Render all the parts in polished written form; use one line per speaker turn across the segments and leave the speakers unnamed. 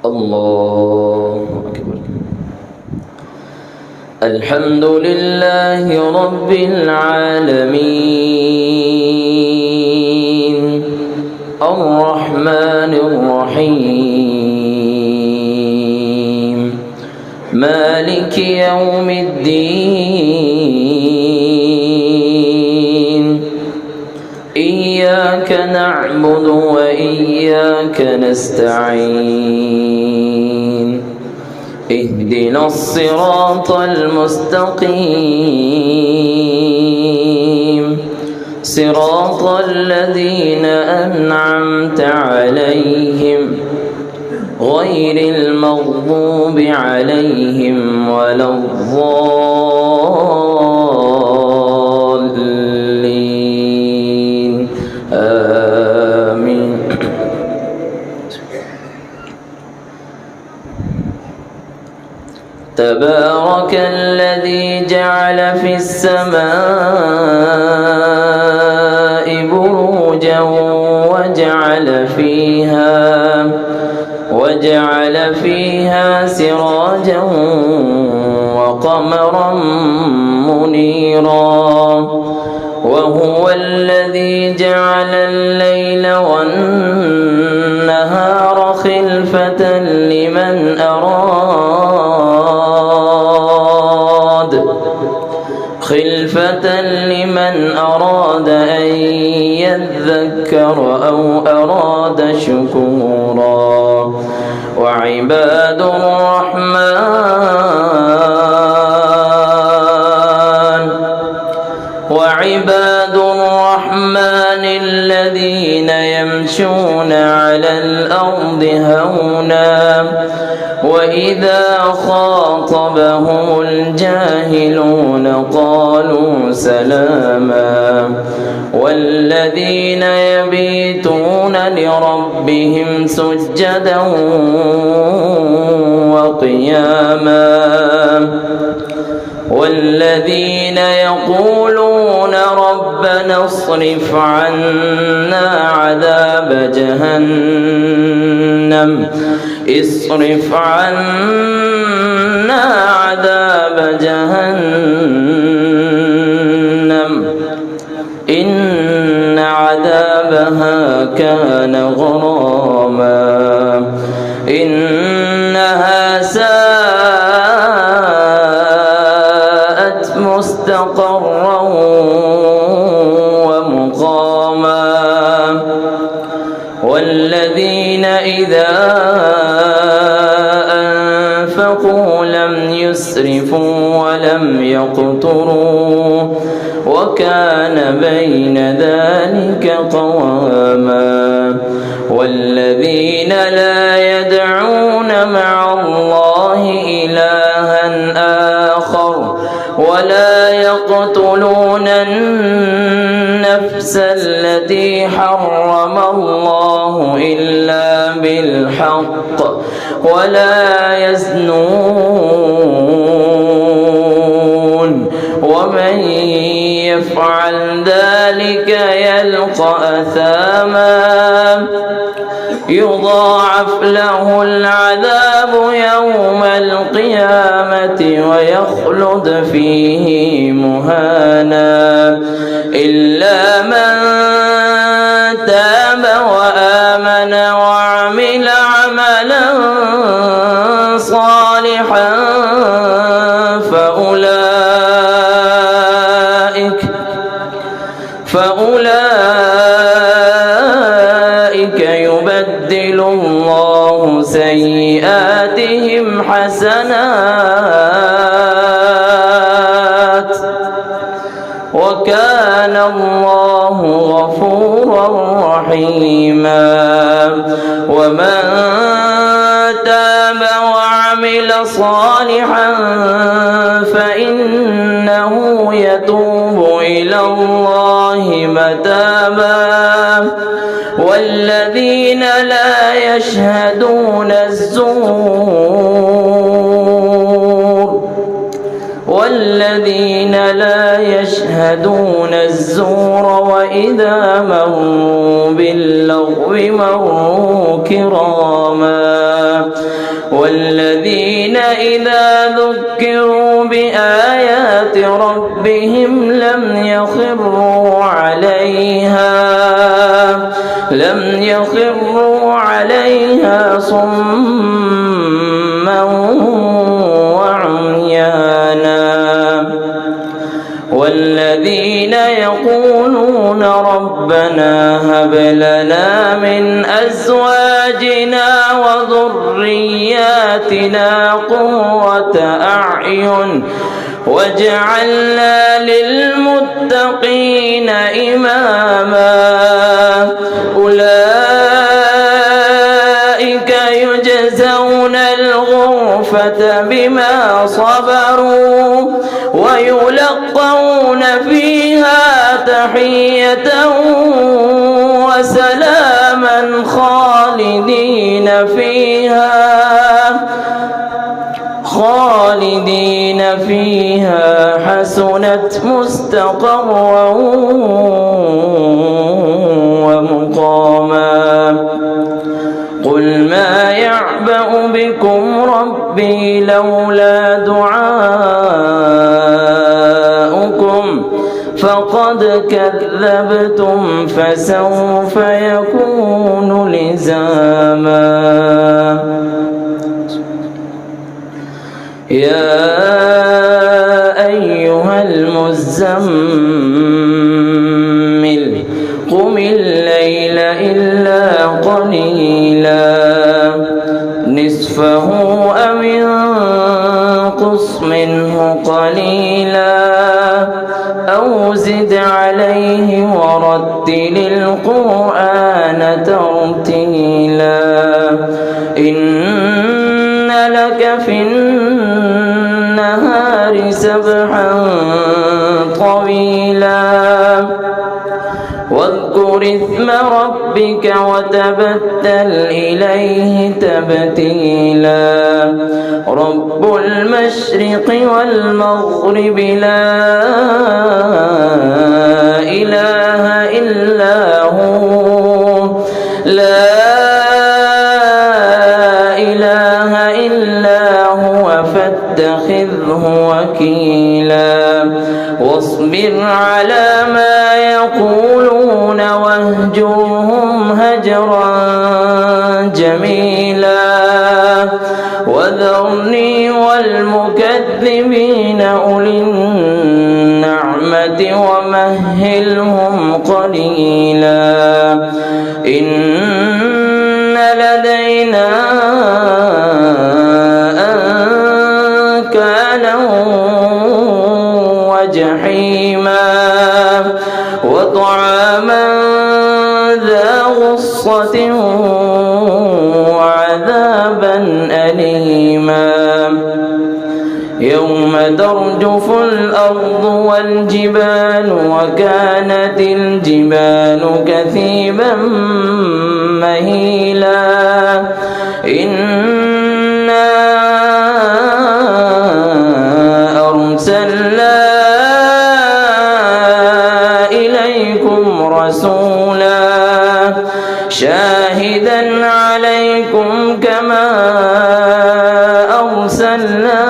الله أكبر. الحمد لله رب العالمين الرحمن الرحيم مالك يوم الدين إياك نعبد وإياك نستعين اهدنا الصراط المستقيم صراط الذين أنعمت عليهم غير المغضوب عليهم ولا الضالين آمين. تبارك الذي جعل في السماء بروجا وجعل فيها سراجا وقمرا منيرا وهو الذي جعل الليل والنهار خلفة لمن أراد أن يذكر أو أراد شكورا. وعباد الرحمن الذين يمشون على الأرض هونا وإذا خاطبهم الجاهلون قالوا سلاما. والذين يبيتون لربهم سجدا وقياما والذين يقولون ربنا اصرف عنا عذاب جهنم إن عذابها كان غراما إنها ساءت مستقرا ومقاما. والذين إذا أنفقوا لم يسرفوا ولم يقتروا وكان بين ذلك قواما. والذين لا يدعون مع الله إلها آخر ولا يقتلون النفس التي حرم الله إلا بالحق ولا يزنون ومن يفعل ذلك يلقى أثاما يضاعف له العذاب يوم القيامة ويخلد فيه مهانا إلا من تاب وآمن وعمل عملا صالحا فأولئك يبدل الله سيئاتهم حسنات وكان الله غفورا رحيما. ومن تاب وعمل صالحا فإنه يتوب إلى الله متابا. والذين لا يشهدون الزور وإذا مروا باللغو مروا كراما والذين إذا ذكروا بآيات ربهم لم يخروا عليها صما وعميانا والذين يقولون ربنا هب لنا من أزواجنا وذرياتنا قرة أعين واجعلنا للمتقين إماما أولئك يجزون الغرفة بما صبروا ويلقون فيها تحية وسلاما خالدين فيها حسنت مستقرا ومقاما قل ما يعبأ بكم ربي لولا دعاؤكم فقد كذبتم فسوف يكون لزاما يا أيها المزمل قم الليل إلا قليلا نصفه أو انقص منه قليلا أو زد عليه ورتل القرآن ترتيلا إن لك في النهار سبحا طويلا واذكر اسم ربك وتبتل إليه تبتيلا رب المشرق والمغرب لا إله إلا هو فاتخذه وكيلا واصبر على ما يقولون واهجرهم هجرا جميلا وذرني والمكذبين أولي النعمة ومهلهم قليلا إن لدينا وجحيما وطعاما ذا غصة وعذابا أليما يوم ترجف الأرض والجبال وكانت الجبال كثيبا مهيلا إنا أرسلنا إليكم رسولا شاهدا عليكم كما أرسلنا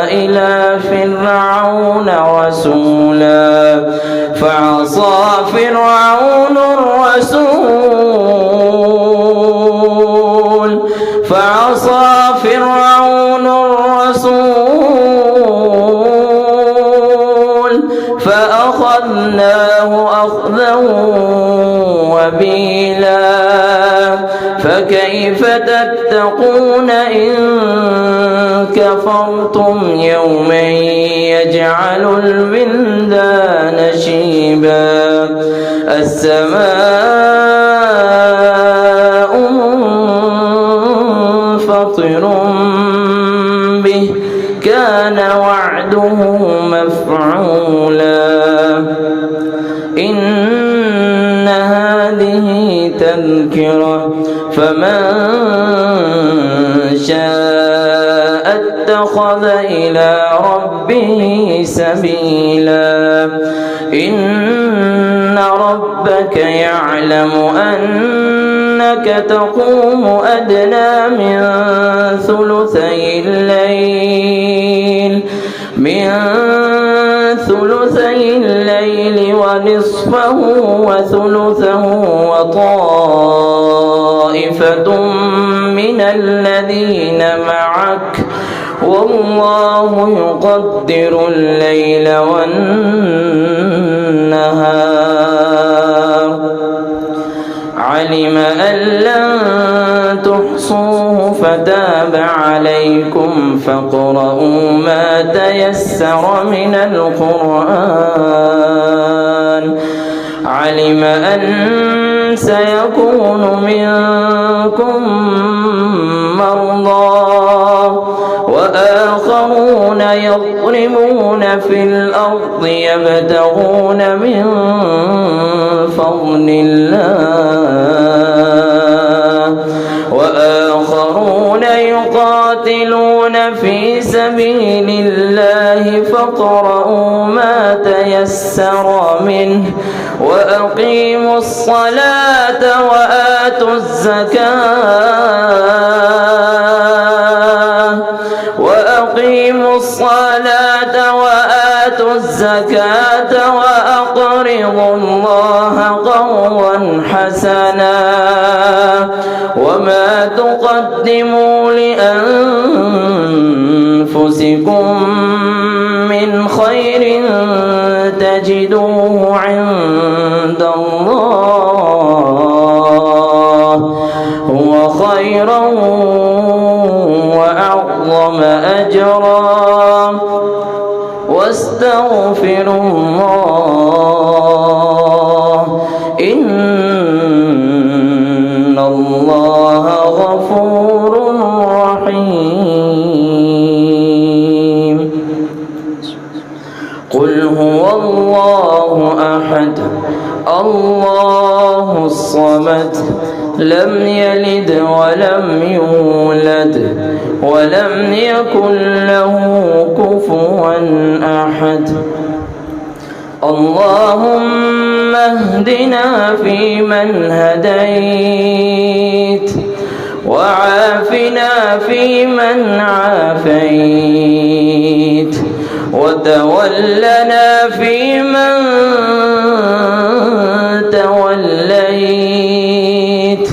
إلى فرعون رسولا فعصى فرعون الرسول فأخذناه أخذا وبيلا فكيف تتقون إن كفرتم يوما يجعل الولدان شيبا السماء منفطر به كان وعده مفعولا إن هذه تذكرة فمن شاء اتخذ إلى ربه سبيلا إن ربك يعلم أن إنك تقوم أدنى من ثلثي الليل ونصفه وثلثه وطائفة من الذين معك والله يقدر الليل والنهار علم أن لن تحصوه فتاب عليكم فاقرؤوا ما تيسر من القرآن علم أن سيكون منكم مرضى وآخرون يضربون في الأرض يبتغون من فضل الله وآخرون يقاتلون في سبيل الله فاقرؤوا ما تيسر منه وأقيموا الصلاة وآتوا الزكاة وأقرضوا الله قرضا حسنا وما تقدموا لأنفسكم من خير تجدوه عند الله هو خيرا وأعظم أجرا واستغفروا الله إن الله غفور رحيم قل هو الله أحد الله الصمد لم يلد ولم يولد ولم يكن له كفوا أحد اللهم اهدنا فيمن هديت وعافنا فيمن عافيت وتولنا فيمن توليت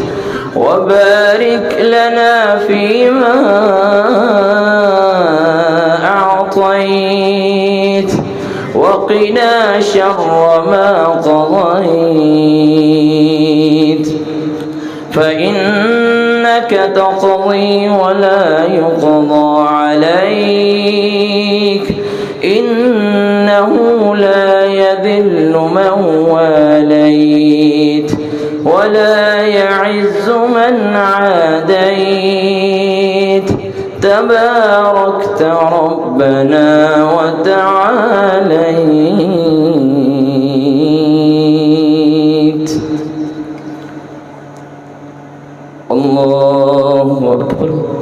وبارك لنا فيما أعطيت وقنا شر ما قضيت فإنك تقضي ولا يقضى عليك إنه لا يذل من واليت ولا يعز من عاديت تباركت ربنا وتعاليت الله أكبر